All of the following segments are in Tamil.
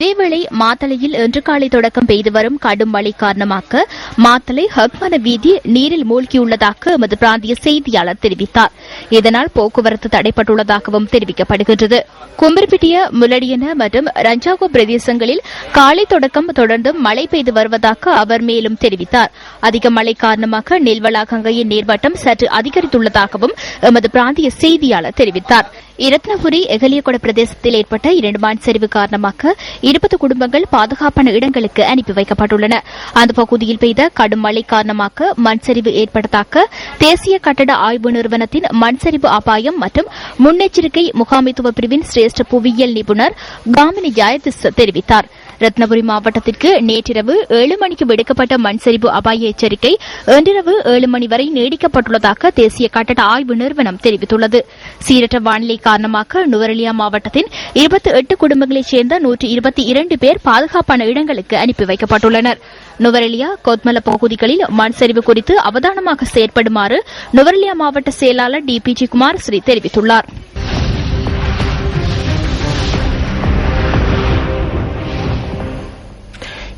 இதேவேளை மாத்தளையில் இன்று காலை தொடக்கம் பெய்து வரும் கடும் மழை காரணமாக மாத்தளை ஹக்மன வீதி நீரில் மூழ்கியுள்ளதாக எமது பிராந்திய செய்தியாளர் தெரிவித்தார். இதனால் போக்குவரத்து தடைப்பட்டுள்ளதாகவும் தெரிவிக்கப்படுகின்றது. கும்பர்பிட்டிய, முலடியன மற்றும் ரஞ்சாகோ பிரதேசங்களில் காலை தொடக்கம் தொடர்ந்தும் மழை பெய்து வருவதாக அவர் மேலும் தெரிவித்தார். அதிக மழை காரணமாக நெல்வளாகங்கையின் நீர்மட்டம் சற்று அதிகரித்துள்ளதாகவும் எமது பிராந்திய செய்தியாளர் தெரிவித்தார். இரத்னபுரி எகலியகொட பிரதேசத்தில் ஏற்பட்ட 2 மண் சரிவு காரணமாக 20 குடும்பங்கள் பாதுகாப்பான இடங்களுக்கு அனுப்பி வைக்கப்பட்டுள்ளன. அந்த பகுதியில் பெய்த கடும் மழை காரணமாக மண் சரிவு ஏற்பட்டதாக தேசிய கட்டட ஆய்வு நிறுவனத்தின் மண் சரிவு அபாயம் மற்றும் முன்னெச்சரிக்கை முகாமைத்துவ பிரிவின் சிரேஷ்ட புவியியல் நிபுணர் காமினி ஜாயதிஸ் தெரிவித்தார். ரத்னபுரி மாவட்டத்திற்கு நேற்றிரவு 7 மணிக்கு விடுக்கப்பட்ட மண் சரிவு அபாய எச்சரிக்கை இன்றிரவு 7 மணி வரை நீடிக்கப்பட்டுள்ளதாக தேசிய கட்டட ஆய்வு நிறுவனம் தெரிவித்துள்ளது. சீரற்ற வானிலை காரணமாக நுவரெலியா மாவட்டத்தின் 28 குடும்பங்களைச் சேர்ந்த 122 பேர் பாதுகாப்பான இடங்களுக்கு அனுப்பி வைக்கப்பட்டுள்ளனர். நுவரெலியா, கொத்மல பகுதிகளில் மண் சரிவு குறித்து அவதானமாக செயற்படுமாறு நுவரெலியா மாவட்ட செயலாளர் DPG குமாரஸ்ரீ தெரிவித்துள்ளார்.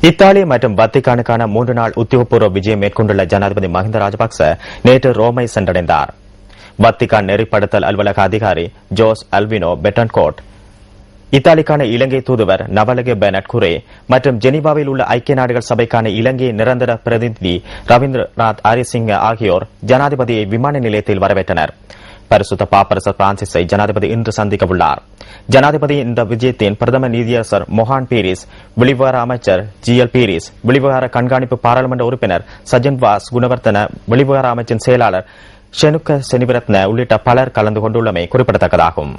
இத்தாலி மற்றும் வத்திக்கானுக்கான 3 நாள் உத்தியோகபூர்வ விஜயம் மேற்கொண்டுள்ள ஜனாதிபதி மஹிந்த ராஜபக்ச நேற்று ரோமை சென்றடைந்தார். வத்திக்கான் நெறிப்படுத்தல் அலுவலக அதிகாரி ஜோஸ் அல்வினோ பெட்டன்கோட், இத்தாலிக்கான இலங்கை தூதுவர் நவலகே பெனட் குரே மற்றும் ஜெனீவாவில் உள்ள ஐக்கிய நாடுகள் சபைக்கான இலங்கை நிரந்தர பிரதிநிதி ரவீந்திரநாத் ஆரியசிங்க ஆகியோர் ஜனாதிபதியை விமான நிலையத்தில் வரவேற்றனர். பரிசுத்த பாப்பரசர் பிரான்சிஸை ஜனாதிபதி இன்று சந்திக்க உள்ளார். ஜனாதிபதி இந்த விஜயத்தின் பிரதம நீதியரசர் மொஹான் பீரிஸ், வெளிவிவகார அமைச்சர் GL பீரிஸ், வெளிவிவகார கண்காணிப்பு பாராளுமன்ற உறுப்பினர் சஜன் வாஸ் குணவர்த்தன, வெளிவிவகார அமைச்சின் செயலாளர் ஷெனுக்க செனிவிரத்ன உள்ளிட்ட பலர் கலந்து கொண்டுள்ளமை குறிப்பிடத்தக்கதாகும்.